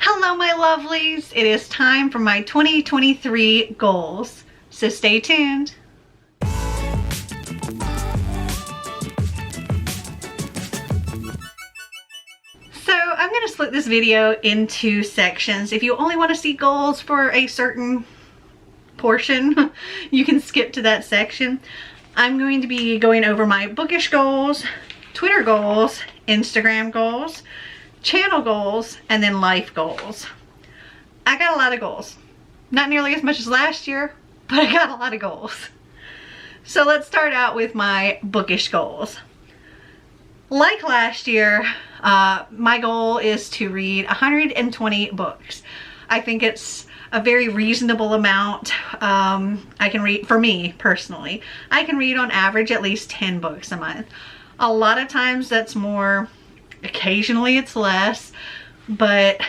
Hello my lovelies, it is time for my 2023 goals, so stay tuned. So I'm going to split this video into sections. If you only want to see goals for a certain portion, you can skip to that section. I'm going to be going over my bookish goals, Twitter goals, Instagram goals, channel goals, and then life goals. I got a lot of goals. Not nearly as much as last year, but I got a lot of goals. So let's start out with my bookish goals. Like last year, my goal is to read 120 books. I think it's a very reasonable amount. I can read, for me personally, I can read on average at least 10 books a month. A lot of times that's more. Occasionally it's less, but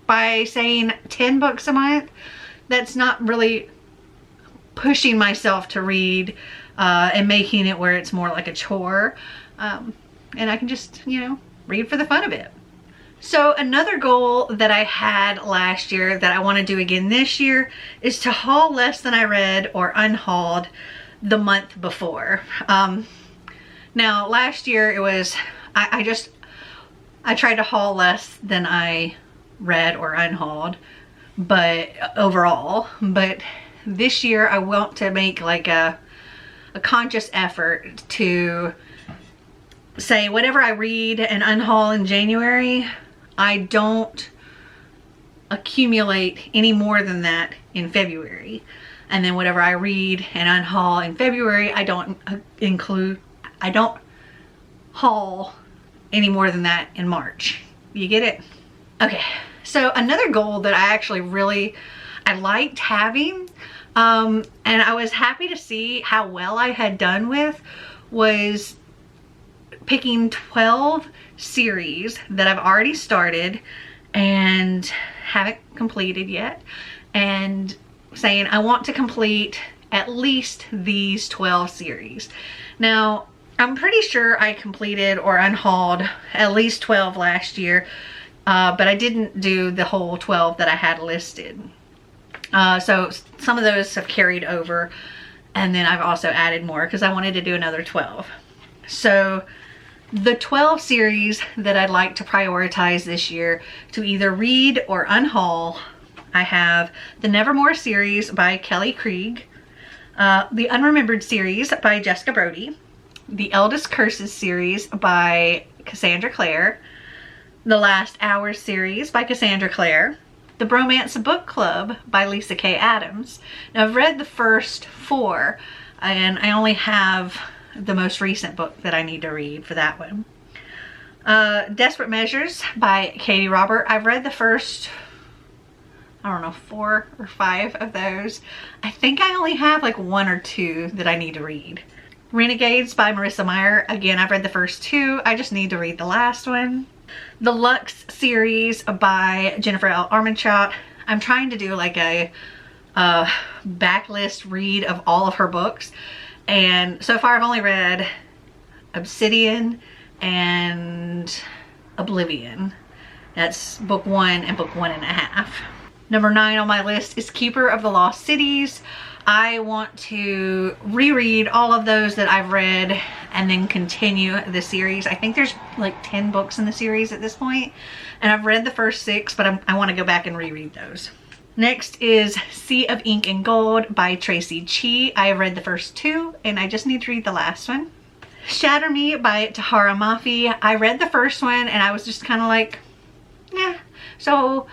by saying 10 books a month, that's not really pushing myself to read and making it where it's more like a chore. And I can just, you know, read for the fun of it. So another goal that I had last year that I want to do again this year is to haul less than I read or unhauled the month before. Now last year it was, I tried to haul less than I read or unhauled, but overall. But this year I want to make like a conscious effort to say whatever I read and unhaul in January, I don't accumulate any more than that in February. And then whatever I read and unhaul in February, I don't haul any more than that in March. You get it? Okay, so another goal that I liked having, and I was happy to see how well I had done with, was picking 12 series that I've already started and haven't completed yet, and saying I want to complete at least these 12 series. Now, I'm pretty sure I completed or unhauled at least 12 last year, but I didn't do the whole 12 that I had listed. So some of those have carried over, and then I've also added more because I wanted to do another 12. So the 12 series that I'd like to prioritize this year to either read or unhaul, I have the Nevermore series by Kelly Krieg, the Unremembered series by Jessica Brody, the Eldest Curses series by Cassandra Clare, the Last Hour series by Cassandra Clare, the Bromance Book Club by Lisa K. Adams. Now I've read the first 4 and I only have the most recent book that I need to read for that one. Desperate Measures by Katie Robert. I've read the first, I don't know, 4 or 5 of those. I think I only have like 1 or 2 that I need to read. Renegades by Marissa Meyer. Again, I've read the first 2. I just need to read the last one. The Lux series by Jennifer L. Armentrout. I'm trying to do like a backlist read of all of her books. And so far I've only read Obsidian and Oblivion. That's book 1 and book 1.5. Number 9 on my list is Keeper of the Lost Cities. I want to reread all of those that I've read and then continue the series. I think there's like 10 books in the series at this point, and I've read the first 6, but I want to go back and reread those. Next is Sea of Ink and Gold by Tracy Chee. I have read the first 2 and I just need to read the last one. Shatter Me by Tahara Mafi. I read the first one and I was just kind of like, yeah. So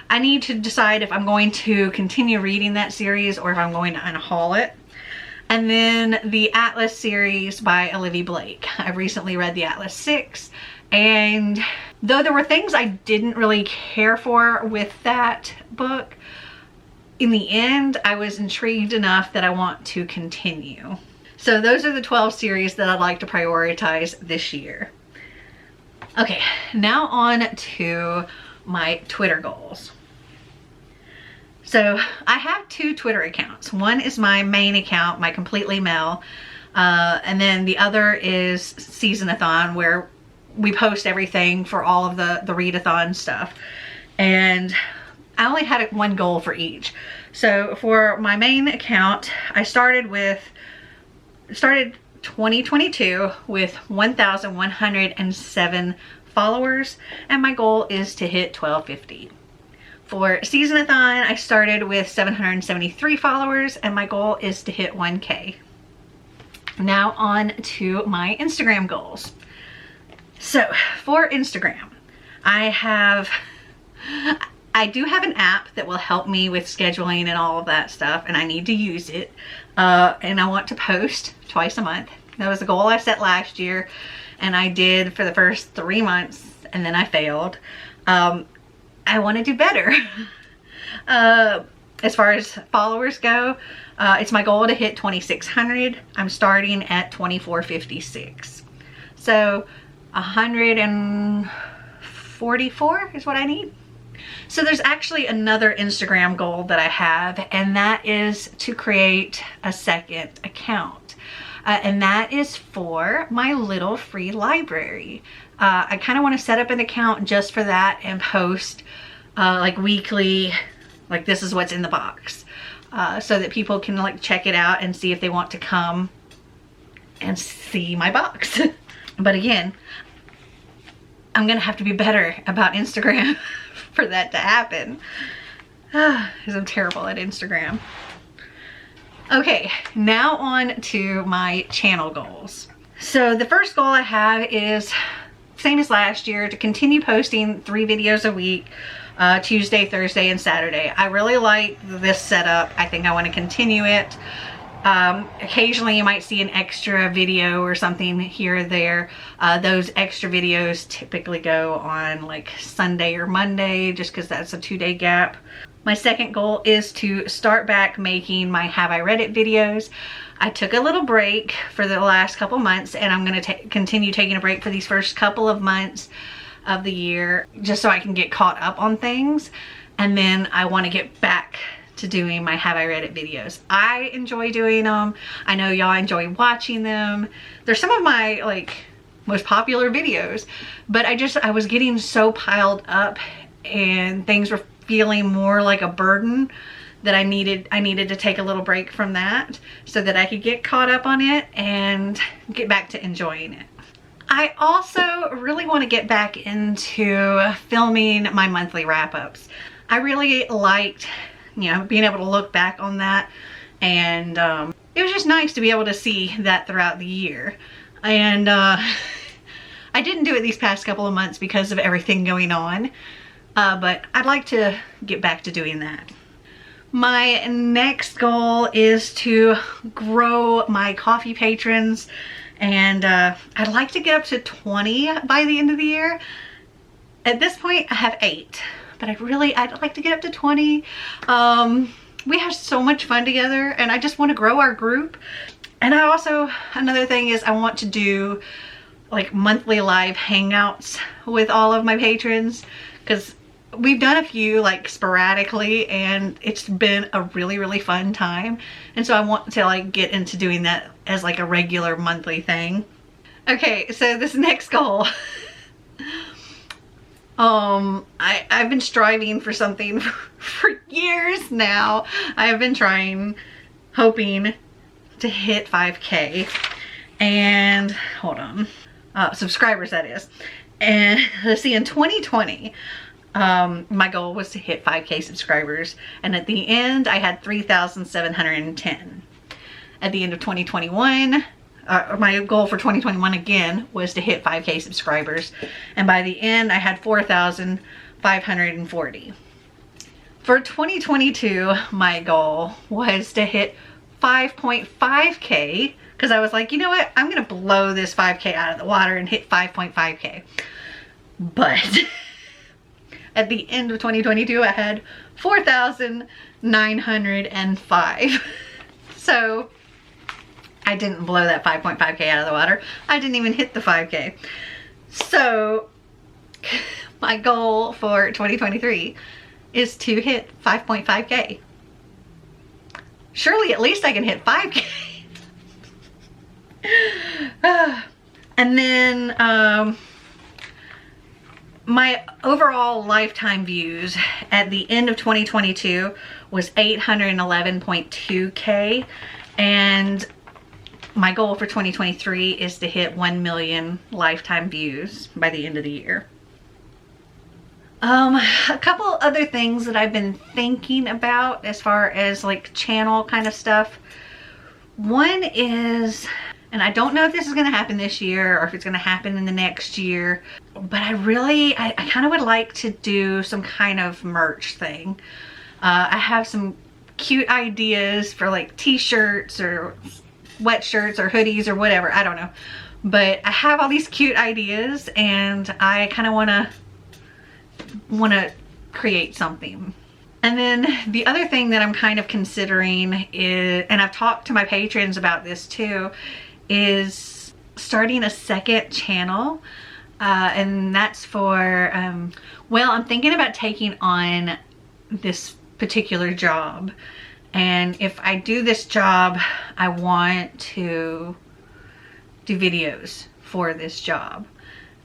I need to decide if I'm going to continue reading that series or if I'm going to unhaul it. And then the Atlas series by Olivia Blake. I've recently read the Atlas 6, and though there were things I didn't really care for with that book, in the end I was intrigued enough that I want to continue. So those are the 12 series that I'd like to prioritize this year. Okay, now on to my Twitter goals. So I have 2 Twitter accounts. One is my main account, my Completely Mel, and then the other is Season-a-thon, where we post everything for all of the readathon stuff. and I only had one goal for each. So for my main account, I started 2022 with 1,107 followers, and my goal is to hit 1250. For Season-a-thon, I started with 773 followers, and my goal is to hit 1K. Now on to my Instagram goals. So for Instagram, I do have an app that will help me with scheduling and all of that stuff, and I need to use it. And I want to post twice a month. That was the goal I set last year, and I did for the first 3 months, and then I failed. I want to do better. As far as followers go, it's my goal to hit 2,600. I'm starting at 2,456. So 144 is what I need. So there's actually another Instagram goal that I have, and that is to create a second account. And that is for my little free library. I kind of want to set up an account just for that and post like weekly, like this is what's in the box, so that people can like check it out and see if they want to come and see my box. But again, I'm gonna have to be better about Instagram for that to happen, because I'm terrible at Instagram. Okay, now on to my channel goals. So the first goal I have is same as last year, to continue posting 3 videos a week, Tuesday, Thursday, and Saturday. I really like this setup. I think I want to continue it. Occasionally you might see an extra video or something here or there. Those extra videos typically go on like Sunday or Monday, just because that's a 2-day gap. My second goal is to start back making my Have I Read It videos. I took a little break for the last couple months, and I'm going to continue taking a break for these first couple of months of the year, just so I can get caught up on things. And then I want to get back to doing my Have I Read It videos. I enjoy doing them. I know y'all enjoy watching them. They're some of my like most popular videos, but I was getting so piled up and things were feeling more like a burden that I needed to take a little break from that so that I could get caught up on it and get back to enjoying it. I also really want to get back into filming my monthly wrap-ups. I really liked, you know, being able to look back on that, and it was just nice to be able to see that throughout the year. And I didn't do it these past couple of months because of everything going on, but I'd like to get back to doing that. My next goal is to grow my coffee patrons, and I'd like to get up to 20 by the end of the year. At this point I have 8, but I'd like to get up to 20. We have so much fun together, and I just want to grow our group. And I also, another thing is I want to do like monthly live hangouts with all of my patrons, because we've done a few like sporadically, and it's been a really fun time. And so I want to like get into doing that as like a regular monthly thing. Okay, so this next goal, I've been striving for something for years now. I have been hoping to hit 5K, and hold on, subscribers that is. And let's see, in 2020, my goal was to hit 5K subscribers, and at the end I had 3,710. At the end of 2021, my goal for 2021 again was to hit 5K subscribers, and by the end I had 4,540. For 2022, my goal was to hit 5.5K, because I was like, you know what, I'm gonna blow this 5K out of the water and hit 5.5K. But at the end of 2022, I had 4,905. So I didn't blow that 5.5K out of the water. I didn't even hit the 5K. So my goal for 2023 is to hit 5.5K. Surely at least I can hit 5K. And then my overall lifetime views at the end of 2022 was 811.2K, and my goal for 2023 is to hit 1 million lifetime views by the end of the year. A couple other things that I've been thinking about as far as like channel kind of stuff. One is, and I don't know if this is going to happen this year or if it's going to happen in the next year, but I kind of would like to do some kind of merch thing. I have some cute ideas for like t-shirts or sweatshirts or hoodies or whatever. I don't know. But I have all these cute ideas and I kind of want to create something. And then the other thing that I'm kind of considering is, and I've talked to my patrons about this too, is starting a second channel. And that's for, well, I'm thinking about taking on this particular job. And if I do this job, I want to do videos for this job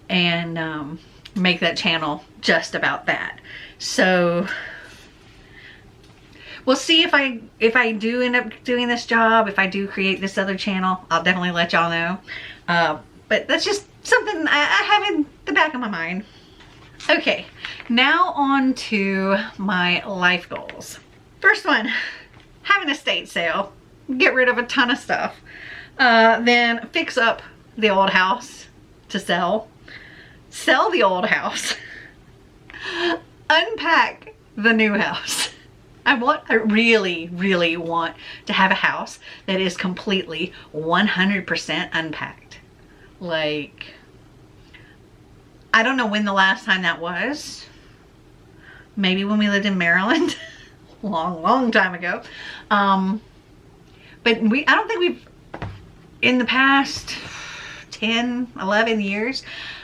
and make that channel just about that. So we'll see if I do end up doing this job. If I do create this other channel, I'll definitely let y'all know. But that's just something I have in the back of my mind. Okay, now on to my life goals. First one, have an estate sale. Get rid of a ton of stuff. Then fix up the old house to sell. Sell the old house. Unpack the new house. I really, really want to have a house that is completely 100% unpacked. Like, I don't know when the last time that was. Maybe when we lived in Maryland. long time ago. But I don't think we've, in the past 10, 11 years,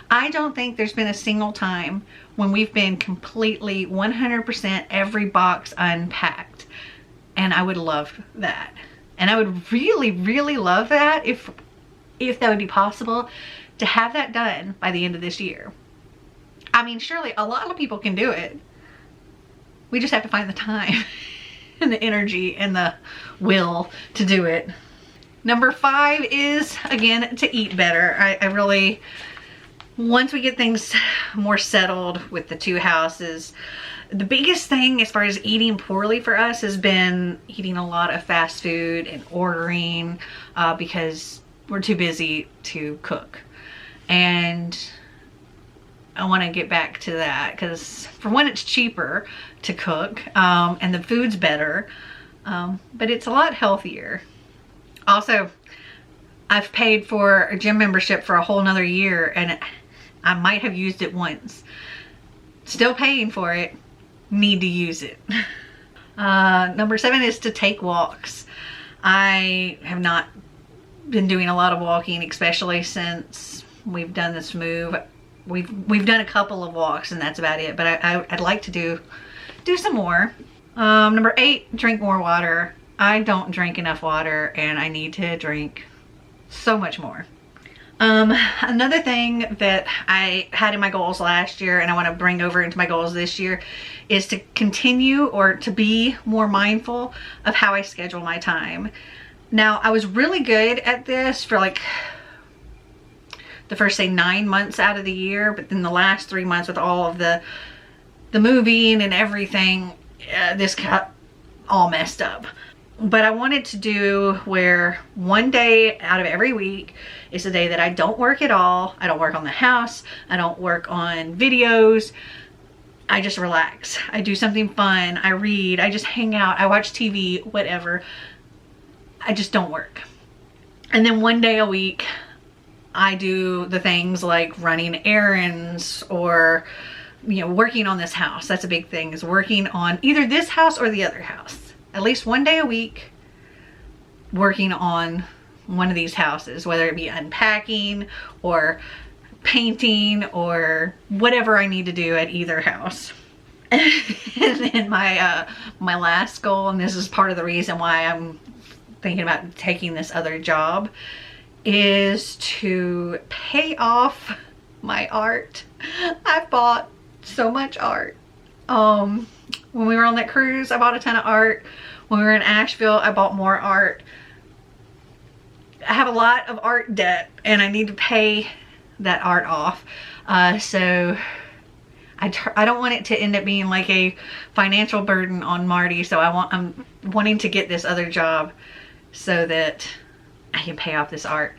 I don't think there's been a single time when we've been completely 100% every box unpacked. And I would love that. And I would really, really love that if that would be possible to have that done by the end of this year. I mean, surely a lot of people can do it. We just have to find the time and the energy and the will to do it. Number 5 is, again, to eat better. I really, once we get things more settled with the 2 houses, the biggest thing as far as eating poorly for us has been eating a lot of fast food and ordering because we're too busy to cook. And I want to get back to that because for one, it's cheaper to cook and the food's better, but it's a lot healthier. Also, I've paid for a gym membership for a whole nother year and I might have used it once. Still paying for it, need to use it. Number 7 is to take walks. I have not been doing a lot of walking, especially since we've done this move. We've done a couple of walks and that's about it, but I'd like to do some more. Number 8, drink more water. I don't drink enough water and I need to drink so much more. Another thing that I had in my goals last year and I want to bring over into my goals this year is to continue or to be more mindful of how I schedule my time. Now, I was really good at this for like the first, say, 9 months out of the year, but then the last 3 months with all of the moving and everything, this got all messed up. But I wanted to do where one day out of every week is a day that I don't work at all. I don't work on the house. I don't work on videos. I just relax. I do something fun. I read. I just hang out. I watch TV, whatever. I just don't work. And then one day a week, I do the things like running errands or, you know, working on this house. That's a big thing, is working on either this house or the other house. At least one day a week working on one of these houses, whether it be unpacking or painting or whatever I need to do at either house. And then my last goal, and this is part of the reason why I'm thinking about taking this other job, is to pay off my art. I bought so much art. When we were on that cruise, I bought a ton of art. When we were in Asheville, I bought more art. I have a lot of art debt and I need to pay that art off. So I don't want it to end up being like a financial burden on Marty. So I'm wanting to get this other job so that I can pay off this art.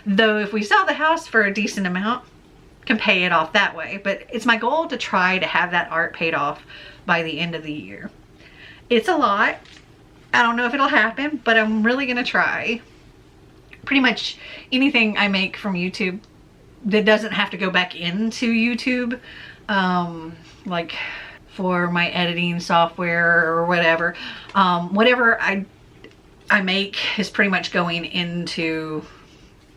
Though if we sell the house for a decent amount, can pay it off that way. But it's my goal to try to have that art paid off by the end of the year. It's a lot. I don't know if it'll happen, but I'm really gonna try. Pretty much anything I make from YouTube that doesn't have to go back into YouTube, like for my editing software or whatever, whatever I make is pretty much going into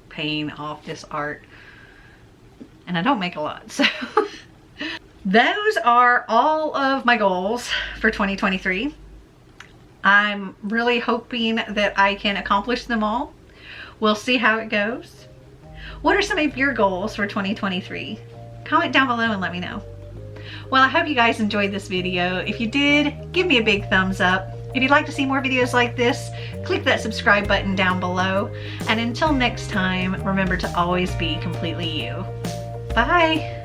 paying off this art. And I don't make a lot, so those are all of my goals for 2023. I'm really hoping that I can accomplish them all. We'll see how it goes. What are some of your goals for 2023? Comment down below and let me know. Well, I hope you guys enjoyed this video. If you did, give me a big thumbs up. If you'd like to see more videos like this, click that subscribe button down below. And until next time, remember to always be completely you. Bye.